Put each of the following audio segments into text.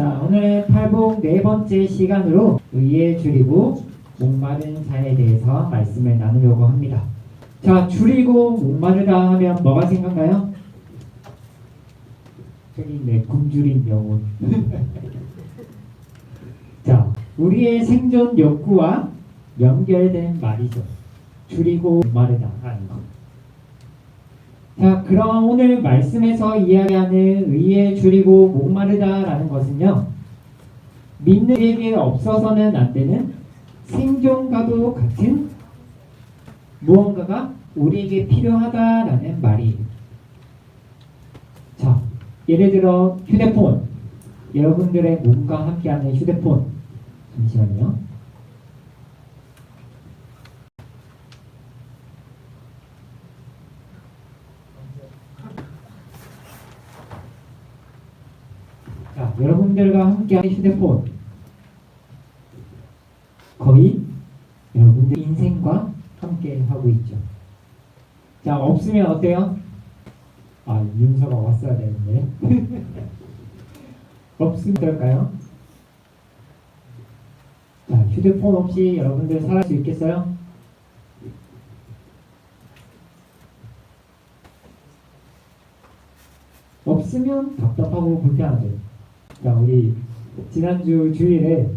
자, 오늘 팔복 네 번째 시간으로 의에 줄이고 목마른 자에 대해서 말씀을 나누려고 합니다. 자, 줄이고 목마르다 하면 뭐가 생각나요? 저기 있네, 굶주린 영혼. 자, 우리의 생존 욕구와 연결된 말이죠. 줄이고 목마르다 하는 것. 자, 그럼 오늘 말씀에서 이야기하는 의에 줄이고 목마르다라는 것은요, 믿는 이에게 없어서는 안 되는 생존과도 같은 무언가가 우리에게 필요하다라는 말이에요. 자, 예를 들어 휴대폰, 여러분들의 몸과 함께하는 휴대폰. 잠시만요. 자, 여러분들과 함께하는 휴대폰, 거의 여러분들 인생과 함께 하고 있죠. 자, 없으면 어때요? 아, 윤서가 왔어야 되는데. 없으면 어떨까요? 자, 휴대폰 없이 여러분들 살아갈 수 있겠어요? 없으면 답답하고 불편하죠. 자, 우리 지난주 주일에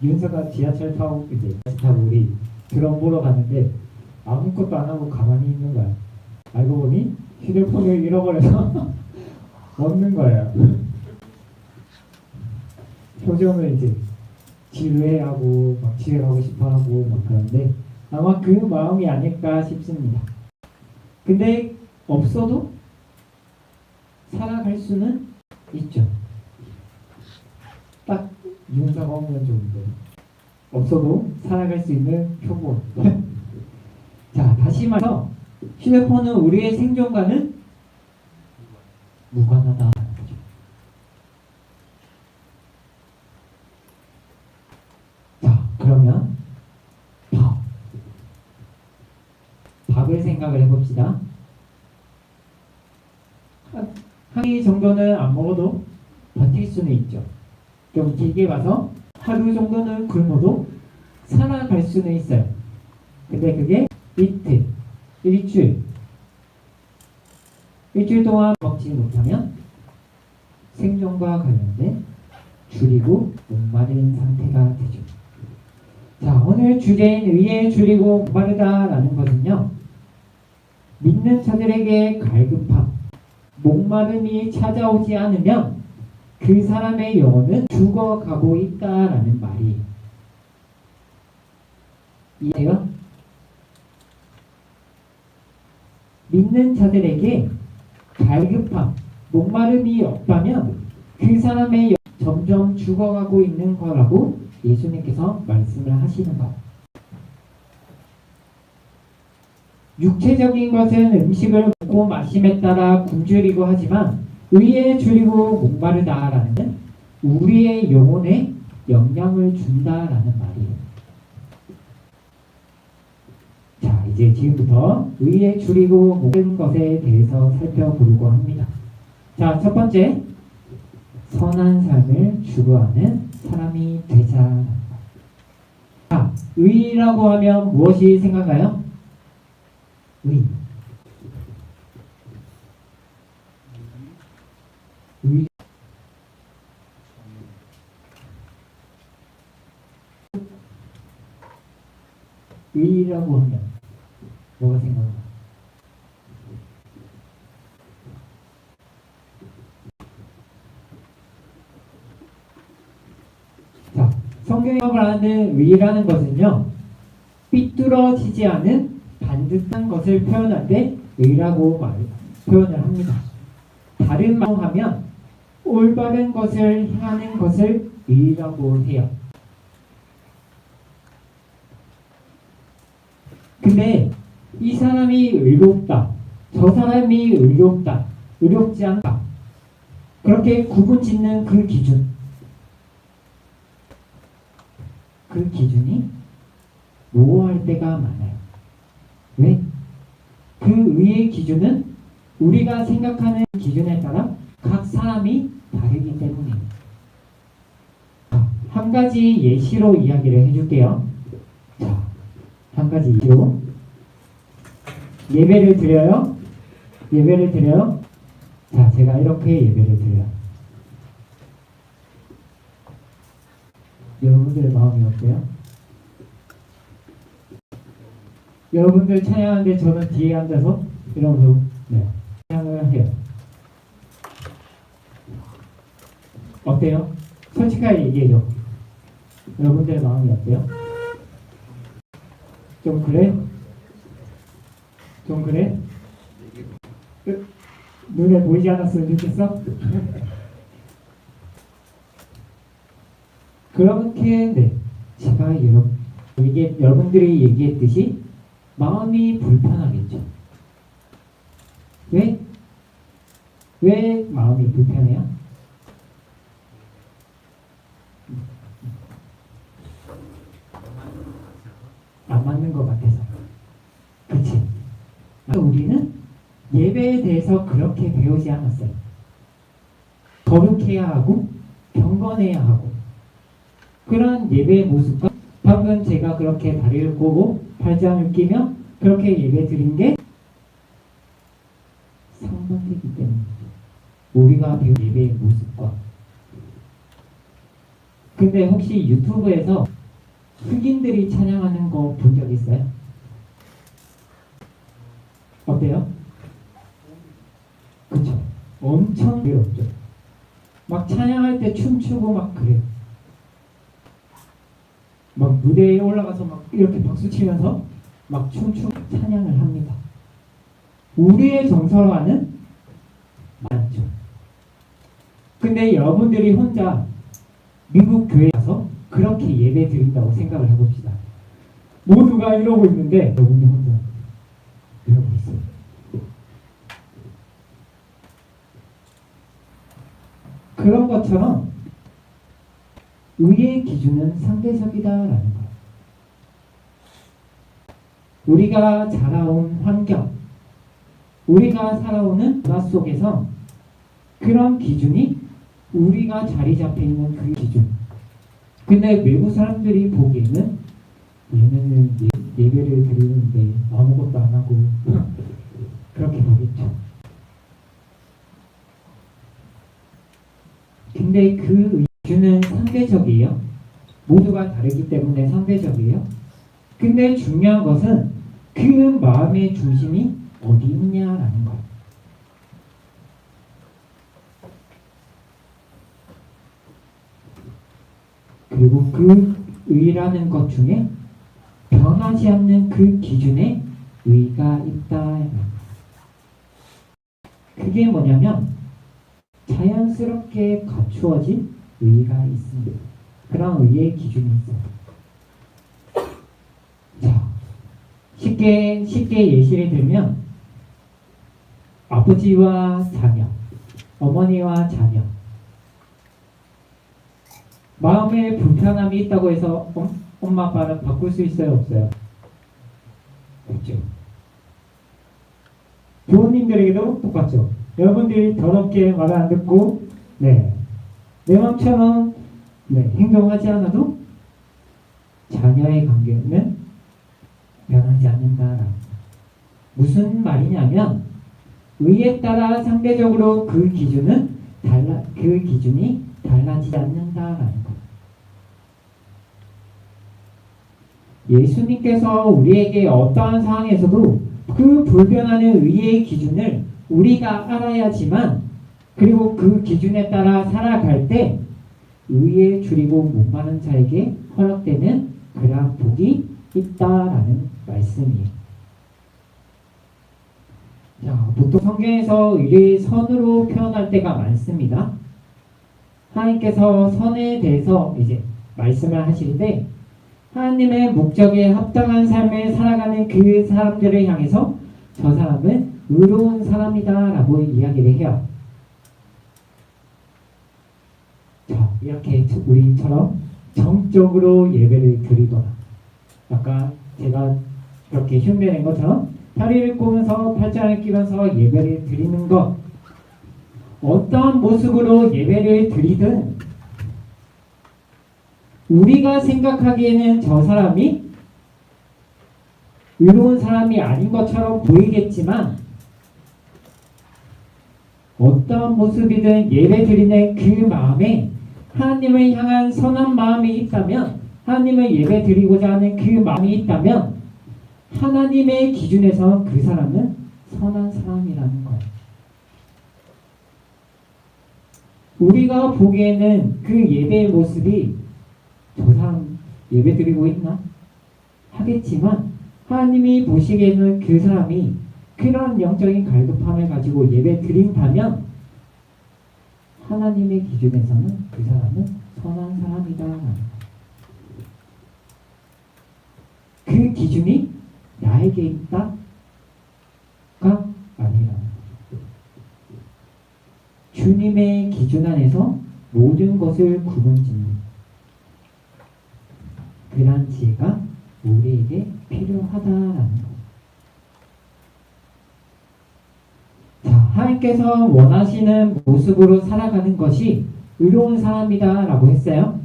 윤서가 지하철 타고 우리 드럼 보러 갔는데 아무것도 안 하고 가만히 있는 거야. 알고 보니 휴대폰을 잃어버려서 없는 거예요. 표정을 이제 지루해하고 막 집에 가고 싶어하고 막 그런데 아마 그 마음이 아닐까 싶습니다. 근데 없어도 살아갈 수는 있죠. 딱 윤서가 오면 좋은데 없어도 살아갈 수 있는 표본. 자, 다시 말해서 휴대폰은 우리의 생존과는 무관하다. 자, 그러면 밥을 생각을 해봅시다. 한 끼 정도는 안 먹어도 버틸 수는 있죠. 좀 길게 봐서 하루 정도는 굶어도 살아갈 수는 있어요. 근데 그게 이틀, 일주일 동안 먹지 못하면 생존과 관련된 줄이고 목마른 상태가 되죠. 자, 오늘 주제인 의에 줄이고 목마르다라는 것은요, 믿는 자들에게 갈급함, 목마름이 찾아오지 않으면 그 사람의 영혼은 죽어가고 있다라는 말이에요. 이해요? 믿는 자들에게 갈급함, 목마름이 없다면 그 사람의 점점 죽어가고 있는 거라고 예수님께서 말씀을 하시는 거예요. 육체적인 것은 음식을 먹고 마심에 따라 굶주리고 하지만 의에 줄이고 목마르다라는 우리의 영혼에 영향을 준다라는 말이에요. 자, 이제 지금부터 의에 줄이고 목마른 것에 대해서 살펴보려고 합니다. 자, 첫 번째, 선한 삶을 추구하는 사람이 되자. 자, 의라고 하면 무엇이 생각나요? 의. 의라고 하면 뭐가 생각나? 자, 성경에 말하는 의라는 것은요, 삐뚤어지지 않은 반듯한 것을 표현할 때 의라고 표현을 합니다. 다른 말로 하면 올바른 것을 향하는 것을 의라고 해요. 근데 이 사람이 의롭다, 저 사람이 의롭다, 의롭지 않다, 그렇게 구분짓는 그 기준이 모호할 때가 많아요. 왜? 그 의의 기준은 우리가 생각하는 기준에 따라 각 사람이 다르기 때문에 한 가지 예시로 이야기를 해줄게요. 자, 한 가지 예시로 예배를 드려요. 예배를 드려요. 자, 제가 이렇게 예배를 드려요. 여러분들의 마음이 어때요? 여러분들 찬양하는데 저는 뒤에 앉아서 이러면서 찬양을 해요. 어때요? 솔직하게 얘기해줘. 여러분들의 마음이 어때요? 좀 그래? 좀 그래? 눈에 보이지 않았으면 좋겠어? 그렇게 제가 여러분들이 얘기했듯이 마음이 불편하겠죠. 왜? 왜 마음이 불편해요? 안 맞는 것 같아서. 그치? 우리는 예배에 대해서 그렇게 배우지 않았어요. 거룩해야 하고 경건해야 하고 그런 예배의 모습과 방금 제가 그렇게 다리를 꼬고 팔짱을 끼며 그렇게 예배 드린 게 상반되기 때문이죠. 우리가 배운 예배의 모습과. 근데 혹시 유튜브에서 흑인들이 찬양하는 거 본 적 있어요? 어때요? 그쵸? 엄청 외롭죠. 막 찬양할 때 춤추고 막 그래요. 막 무대에 올라가서 막 이렇게 박수 치면서 막 춤추고 찬양을 합니다. 우리의 정서와는 맞죠. 근데 여러분들이 혼자 미국 교회에 가서 그렇게 예배 드린다고 생각을 해봅시다. 모두가 이러고 있는데 여러분이 혼자 이러고 있어요. 그런 것처럼 의의 기준은 상대적이다라는 거예요. 우리가 자라온 환경, 우리가 살아오는 문화 속에서 그런 기준이 우리가 자리 잡혀 있는 그 기준. 근데 외국 사람들이 보기에는 얘네는 예배를 드리는데 아무것도 안 하고 그렇게 보겠죠. 근데 그 기준은 상대적이에요. 모두가 다르기 때문에 상대적이에요. 근데 중요한 것은 그 마음의 중심이 어디 있냐라는 거예요. 그리고 그 의라는 것 중에 변하지 않는 그 기준에 의가 있다. 그게 뭐냐면 자연스럽게 갖추어진 의가 있습니다. 그런 의의 기준이 있어요. 자, 쉽게 예시를 들면 아버지와 자녀, 어머니와 자녀. 마음에 불편함이 있다고 해서 엄마 아빠는 바꿀 수 있어요? 없어요? 없죠. 부모님들에게도 똑같죠. 여러분들이 더럽게 말을 안 듣고 내 마음처럼 행동하지 않아도 자녀의 관계는 변하지 않는다. 무슨 말이냐면 의에 따라 상대적으로 그 기준이 달라지지 않는다라는 것. 예수님께서 우리에게 어떠한 상황에서도 그 불변하는 의의 기준을 우리가 알아야지만 그리고 그 기준에 따라 살아갈 때 의에 줄이고 목마른 자에게 허락되는 그러한 복이 있다라는 말씀이에요. 자, 보통 성경에서 의를 선으로 표현할 때가 많습니다. 하나님께서 선에 대해서 이제 말씀을 하실 때 하나님의 목적에 합당한 삶을 살아가는 그 사람들을 향해서 저 사람은 의로운 사람이다 라고 이야기를 해요. 자, 이렇게 우리처럼 정적으로 예배를 드리거나 아까 제가 이렇게 흉내낸 것처럼 다리를 꼬면서 팔짱을 끼면서 예배를 드리는 것, 어떠한 모습으로 예배를 드리든 우리가 생각하기에는 저 사람이 의로운 사람이 아닌 것처럼 보이겠지만 어떤 모습이든 예배 드리는 그 마음에 하나님을 향한 선한 마음이 있다면, 하나님을 예배 드리고자 하는 그 마음이 있다면 하나님의 기준에서 그 사람은 선한 사람이라는 거예요. 우리가 보기에는 그 예배의 모습이 저 사람 예배 드리고 있나? 하겠지만 하나님이 보시기에는 그 사람이 그런 영적인 갈급함을 가지고 예배 드린다면 하나님의 기준에서는 그 사람은 선한 사람이다. 그 기준이 나에게 있다가 아니라 주님의 기준 안에서 모든 것을 구분짓는 그런 지혜가 우리에게 필요하다라는 것. 자, 하나님께서 원하시는 모습으로 살아가는 것이 의로운 사람이다 라고 했어요.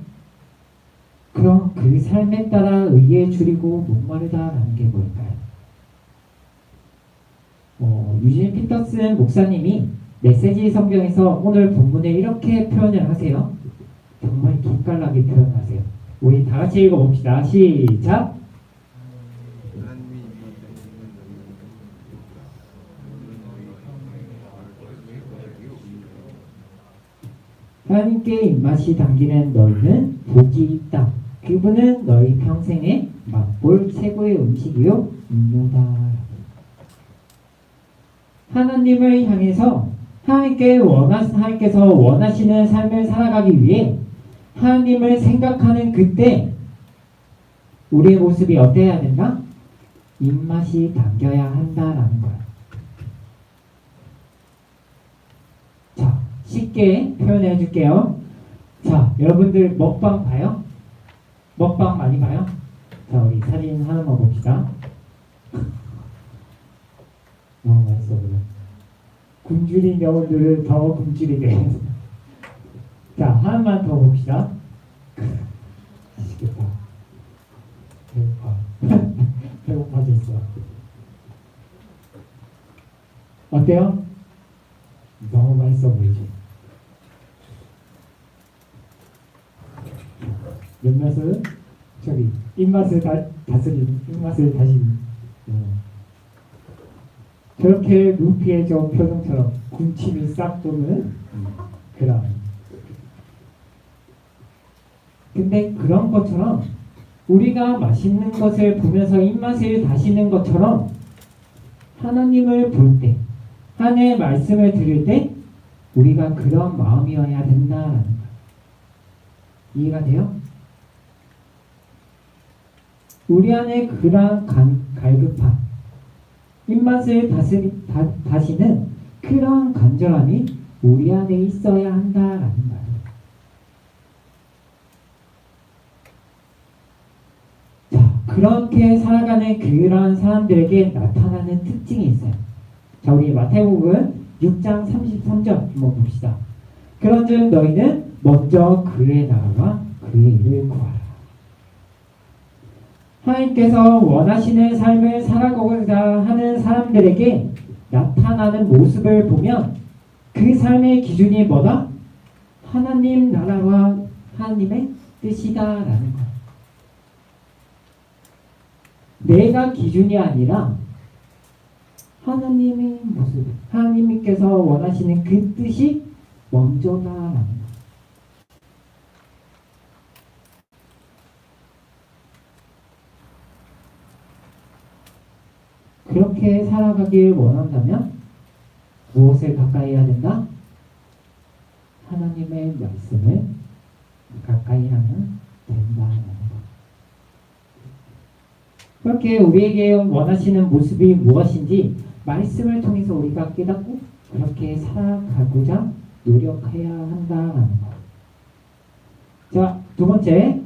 그럼 그 삶에 따라 의에 줄이고 목마르다 라는 게 뭘까요? 유진 피터슨 목사님이 메시지 성경에서 오늘 본문에 이렇게 표현을 하세요. 정말 기깔나게 표현하세요. 우리 다 같이 읽어봅시다. 시작! 하나님께 입맛이 담기는 너희는 복이 있다. 그분은 너희 평생에 맛볼 최고의 음식이요 음료다. 하나님을 향해서 하나님께서 원하시는 삶을 살아가기 위해 하나님을 생각하는 그때 우리의 모습이 어때야 된다? 입맛이 담겨야 한다라는 거야. 자, 쉽게 표현해 줄게요. 자, 여러분들 먹방 봐요? 먹방 많이 봐요? 자, 우리 사진 하나만 봅시다. 너무 맛있어 보여. 굶주린 영혼들을 더 굶주리게 해. 자, 하나만 더 봅시다. 맛있겠다. 배고파. 배고파졌어. 어때요? 너무 맛있어 보이지? 몇몇은 저기 입맛을 다스리는 입맛을 다시 저렇게 루피의 저 표정처럼 군침이 싹 도는 그런. 근데 그런 것처럼 우리가 맛있는 것을 보면서 입맛을 다시는 것처럼 하나님을 볼 때, 하나님의 말씀을 들을 때 우리가 그런 마음이어야 된다라는 거예요. 이해가 돼요? 우리 안에 그러한 갈급함, 입맛을 다시는 그러한 간절함이 우리 안에 있어야 한다라는 거예요. 자, 그렇게 살아가는 그러한 사람들에게 나타나는 특징이 있어요. 자, 우리 마태복음 6장 33절 한번 봅시다. 그런즉 너희는 먼저 그의 나라와 그의 일을 구하라. 하나님께서 원하시는 삶을 살아가고자 하는 사람들에게 나타나는 모습을 보면 그 삶의 기준이 뭐다? 하나님 나라와 하나님의 뜻이다라는 거예요. 내가 기준이 아니라 하나님의 모습, 하나님께서 원하시는 그 뜻이 먼저다라는 거예요. 그렇게 살아가길 원한다면 무엇을 가까이 해야 된다? 하나님의 말씀을 가까이 하면 된다는 것. 그렇게 우리에게 원하시는 모습이 무엇인지 말씀을 통해서 우리가 깨닫고 그렇게 살아가고자 노력해야 한다는 것. 자, 두 번째,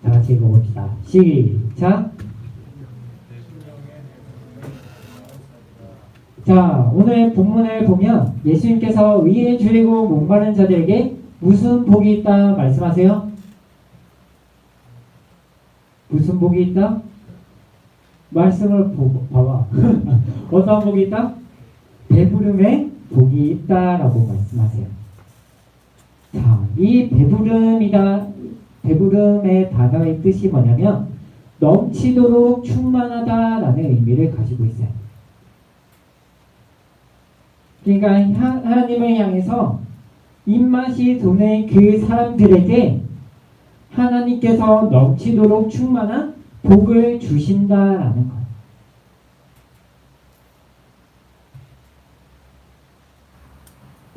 다 같이 읽어봅시다. 시작. 자, 오늘 본문을 보면 예수님께서 의에 줄이고 목마른 자들에게 무슨 복이 있다 말씀하세요? 무슨 복이 있다? 말씀을 봐봐. 어떤 복이 있다? 배부름의 복이 있다라고 말씀하세요. 자, 이 배부름의 단어의 뜻이 뭐냐면 넘치도록 충만하다라는 의미를 가지고 있어요. 그러니까 하나님을 향해서 입맛이 도는 그 사람들에게 하나님께서 넘치도록 충만한 복을 주신다라는 것.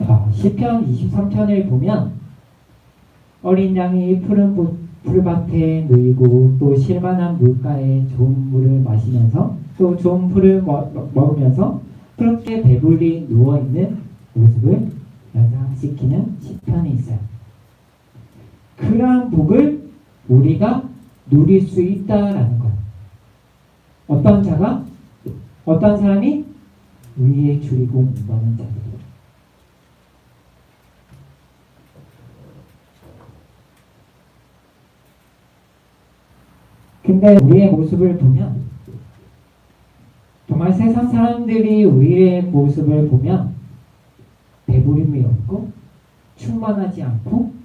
자, 시편 23편을 보면 어린 양이 푸른 풀밭에 누이고 또 실만한 물가에 좋은 물을 마시면서 또 좋은 풀을 먹으면서 그렇게 배불리 누워있는 모습을 연상시키는 시편이 있어요. 그러한 복을 우리가 누릴 수 있다라는 거예요. 어떤 자가? 어떤 사람이? 위에 줄이고 문바는 자들. 근데 우리의 모습을 보면 정말 세상 사람들이 우리의 모습을 보면 배부림이 없고 충만하지 않고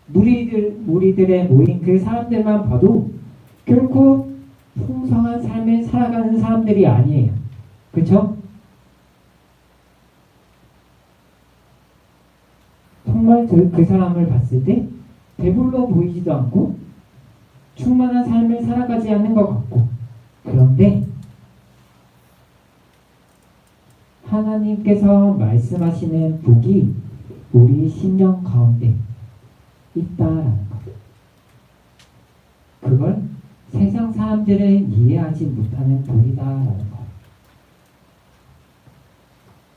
무리들의 모인 그 사람들만 봐도 결코 풍성한 삶을 살아가는 사람들이 아니에요. 그렇죠? 정말 그 사람을 봤을 때 배불러 보이지도 않고 충만한 삶을 살아가지 않는 것 같고, 그런데 하나님께서 말씀하시는 복이 우리 심령 가운데 있다라는 것. 그걸 세상 사람들은 이해하지 못하는 복이다라는 것.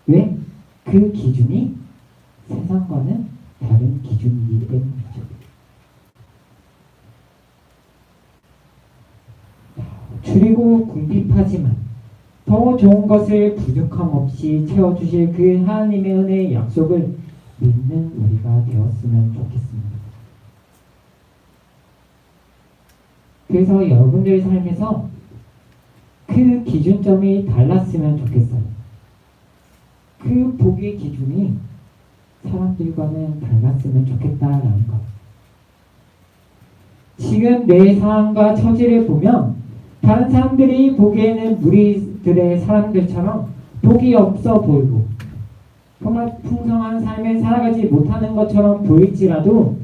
왜? 그 기준이 세상과는 다른 기준이기 때문이죠. 줄이고 궁핍하지만 더 좋은 것을 부족함 없이 채워주실 그 하나님의 은혜의 약속을 믿는 우리가 되었으면 좋겠습니다. 그래서 여러분들의 삶에서 그 기준점이 달랐으면 좋겠어요. 그 복의 기준이 사람들과는 달랐으면 좋겠다라는 것. 지금 내 상황과 처지를 보면 다른 사람들이 보기에는 우리들의 사람들처럼 복이 없어 보이고 정말 풍성한 삶을 살아가지 못하는 것처럼 보일지라도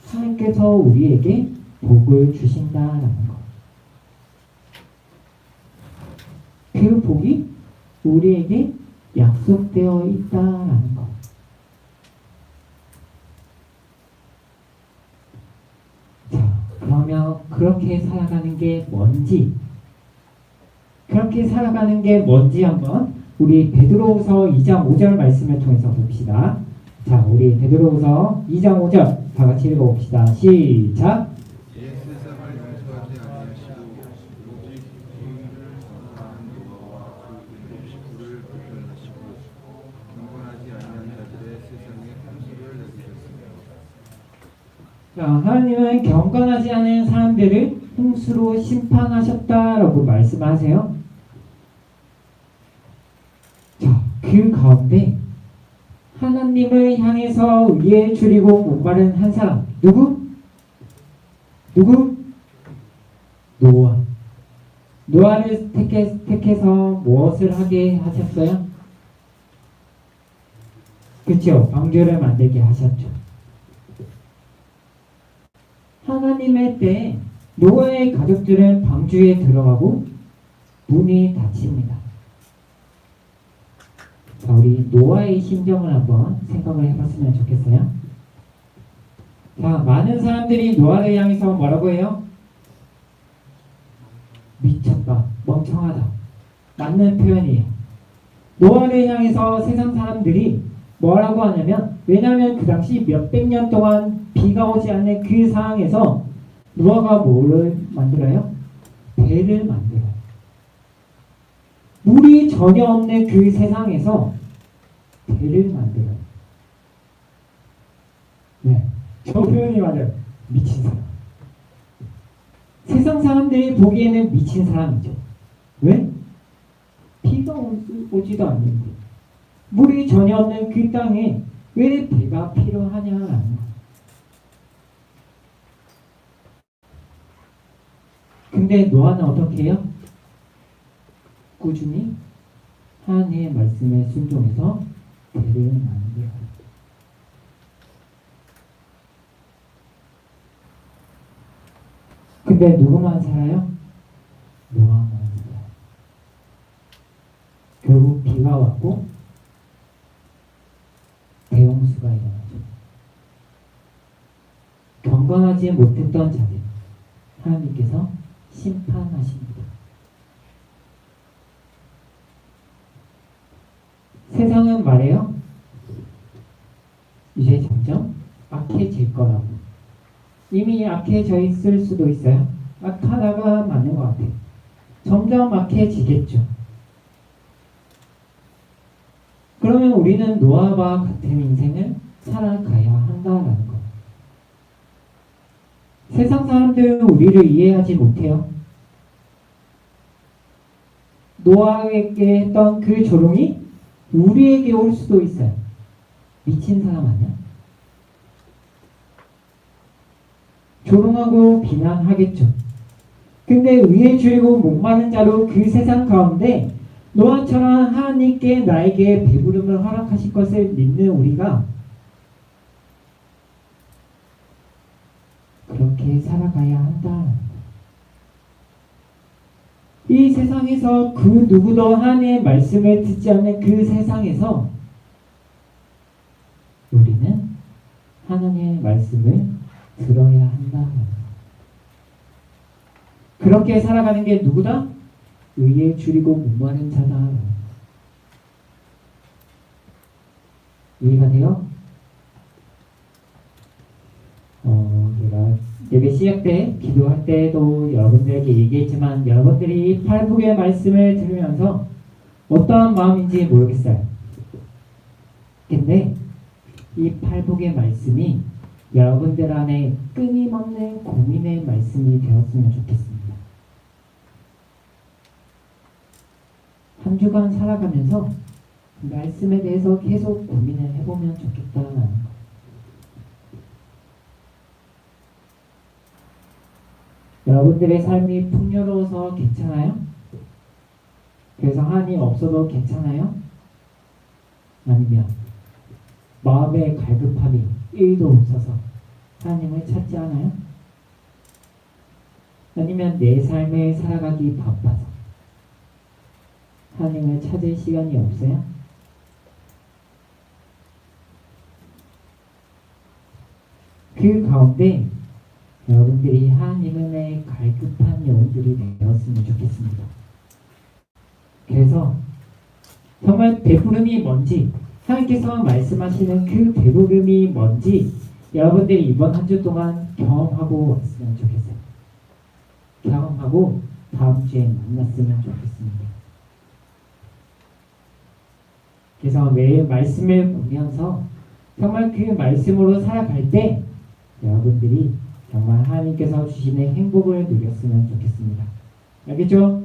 하나님께서 우리에게 복을 주신다라는 것. 그 복이 우리에게 약속되어 있다라는 것. 자, 그러면 그렇게 살아가는 게 뭔지, 한번 우리 베드로후서 2장 5절 말씀을 통해서 봅시다. 자, 우리 베드로후서 2장 5절 다 같이 읽어봅시다. 시작. 세상을 용서하지 아니하시고 오직 의인을 선하는 노아와 그 없이 불을 불편하시고 경건하지 아니한 자들의 세상에 함수를 내리셨습니다. 자, 하나님은 경건하지 않은 사람들을 홍수로 심판하셨다라고 말씀하세요. 자, 그 가운데 하나님을 향해서 위에 줄이고 목마른 한 사람, 누구? 노아. 노아를 택해서 무엇을 하게 하셨어요? 그렇죠. 방주를 만들게 하셨죠. 하나님의 때에 노아의 가족들은 방주에 들어가고 문이 닫힙니다. 자, 우리 노아의 심정을 한번 생각을 해봤으면 좋겠어요. 자, 많은 사람들이 노아를 향해서 뭐라고 해요? 미쳤다, 멍청하다. 맞는 표현이에요. 노아를 향해서 세상 사람들이 뭐라고 하냐면, 왜냐하면 그 당시 몇백 년 동안 비가 오지 않는 그 상황에서 노아가 뭐를 만들어요? 배를 만들어요. 물이 전혀 없는 그 세상에서 배를 만들어요. 네, 저 표현이 맞아요. 미친 사람. 세상 사람들이 보기에는 미친 사람이죠. 왜? 비가 오지도 않는데 물이 전혀 없는 그 땅에 왜 배가 필요하냐라는 거. 근데 노아는 어떻게 해요? 꾸준히 하나님의 말씀에 순종해서 배를 만들어요. 근데 누구만 살아요? 노아만 살아요. 결국 비가 왔고 대홍수가 일어나죠. 경건하지 못했던 자들 하나님께서 심판하십니다. 세상은 말해요. 이제 점점 악해질 거라고. 이미 악해져 있을 수도 있어요. 악하다가 맞는 것 같아요. 점점 악해지겠죠. 그러면 우리는 노아와 같은 인생을 살아가야 한다라는 거. 세상 사람들은 우리를 이해하지 못해요. 노아에게 했던 그 조롱이 우리에게 올 수도 있어요. 미친 사람 아니야? 조롱하고 비난하겠죠. 근데 의에 줄이고 목마른 자로 그 세상 가운데 노아처럼 하나님께 나에게 배부름을 허락하실 것을 믿는 우리가 그렇게 살아가야 한다. 이 세상에서 그 누구도 하나님의 말씀을 듣지 않는 그 세상에서 우리는 하나님의 말씀을 들어야 한다. 그렇게 살아가는 게 누구다? 의에 줄이고 목마른 자다. 이해가 돼요? 제가 예배 시작 때 기도할 때도 여러분들에게 얘기했지만 여러분들이 팔복의 말씀을 들으면서 어떠한 마음인지 모르겠어요. 근데 이 팔복의 말씀이 여러분들 안에 끊임없는 고민의 말씀이 되었으면 좋겠습니다. 한 주간 살아가면서 말씀에 대해서 계속 고민을 해보면 좋겠다라는 거. 여러분들의 삶이 풍요로워서 괜찮아요? 그래서 하나님 없어도 괜찮아요? 아니면 마음의 갈급함이 1도 없어서 하나님을 찾지 않아요? 아니면 내 삶을 살아가기 바빠서 하나님을 찾을 시간이 없어요? 그 가운데 여러분들이 하나님의 갈급한 영혼들이 되었으면 좋겠습니다. 그래서 정말 배부름이 뭔지, 하나님께서 말씀하시는 그 배부름이 뭔지 여러분들이 이번 한 주 동안 경험하고 왔으면 좋겠어요. 경험하고 다음 주에 만났으면 좋겠습니다. 그래서 매일 말씀을 보면서 정말 그 말씀으로 살아갈 때 여러분들이 정말 하나님께서 주시는 행복을 누렸으면 좋겠습니다. 알겠죠?